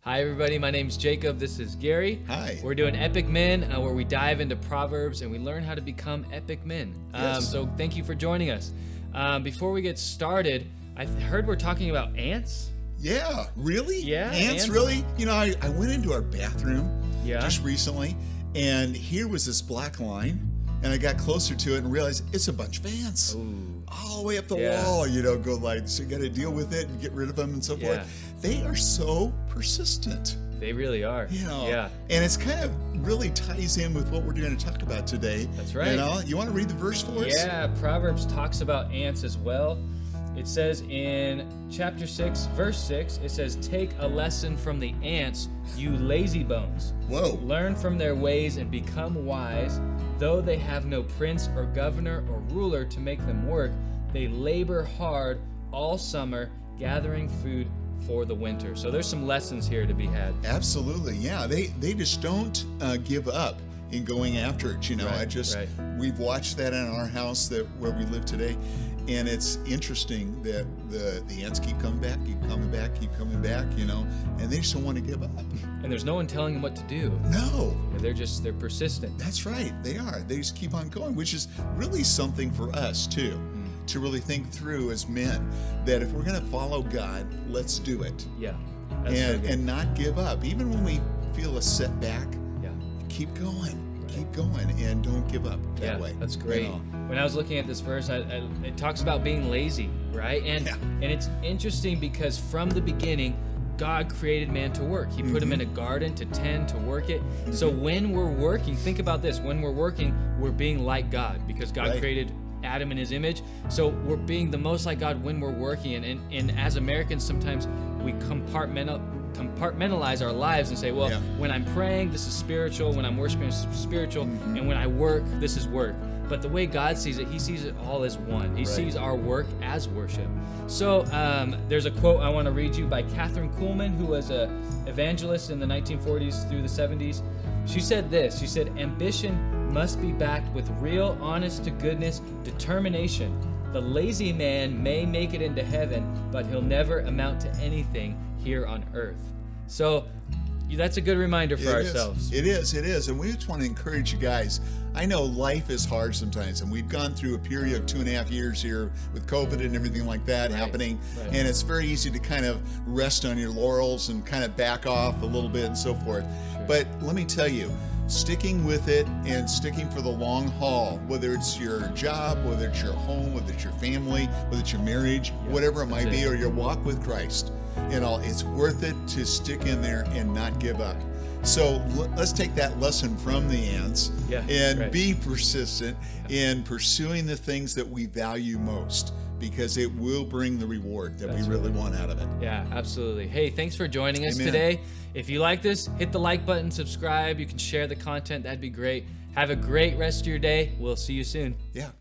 Hi, everybody. My name's Jacob. This is Gary. Hi. We're doing Epic Men, where we dive into Proverbs and we learn how to become epic men. Yes. So thank you for joining us. Before we get started, I heard we're talking about ants. Yeah, really? Yeah, Ants, really? You know, I went into our bathroom just recently, and here was this black line, and I got closer to it and realized it's a bunch of ants. Ooh. All the way up the wall, go like, so you got to deal with it and get rid of them and so forth. They are so persistent. They really are. And it's kind of really ties in with what we're going to talk about today. That's right. You want to read the verse for us? Yeah, Proverbs talks about ants as well. It says in chapter 6, verse 6, it says, "Take a lesson from the ants, you lazy bones. Whoa. Learn from their ways and become wise. Though they have no prince or governor or ruler to make them work, they labor hard all summer, gathering food for the winter." So there's some lessons here to be had. Absolutely, yeah. They just don't give up in going after it. We've watched that in our house where we live today, and it's interesting that the ants keep coming back, and they just don't want to give up. And there's no one telling them what to do. No. They're persistent. That's right, they are. They just keep on going, which is really something for us too, to really think through as men, that if we're going to follow God, let's do it. Yeah. And not give up. Even when we feel a setback, keep going, and don't give up that way. That's great. When I was looking at this verse, it talks about being lazy, right? And it's interesting because from the beginning, God created man to work. He put him in a garden to tend, to work it. So when we're working, think about this. When we're working, we're being like God because God created Adam in his image. So we're being the most like God when we're working. And as Americans, sometimes we compartmentalize our lives and say, well, when I'm praying, this is spiritual. When I'm worshiping, this is spiritual. And when I work, this is work. But the way God sees it, he sees it all as one. He sees our work as worship. So there's a quote I want to read you by Catherine Kuhlman, who was an evangelist in the 1940s through the 70s. She said this. She said, "Ambition must be backed with real, honest-to-goodness determination. The lazy man may make it into heaven, but he'll never amount to anything here on earth." So that's a good reminder for ourselves. It is. And we just want to encourage you guys. I know life is hard sometimes, and we've gone through a period of 2.5 years here with COVID and everything like that happening. And it's very easy to kind of rest on your laurels and kind of back off a little bit and so forth. But let me tell you, sticking with it and sticking for the long haul, whether it's your job, whether it's your home, whether it's your family, whether it's your marriage, whatever it might be, or your walk with Christ, it's worth it to stick in there and not give up. So let's take that lesson from the ants and be persistent in pursuing the things that we value most, because it will bring the reward that we really want out of it. Yeah, absolutely. Hey, thanks for joining us today. If you like this, hit the like button, subscribe. You can share the content. That'd be great. Have a great rest of your day. We'll see you soon. Yeah.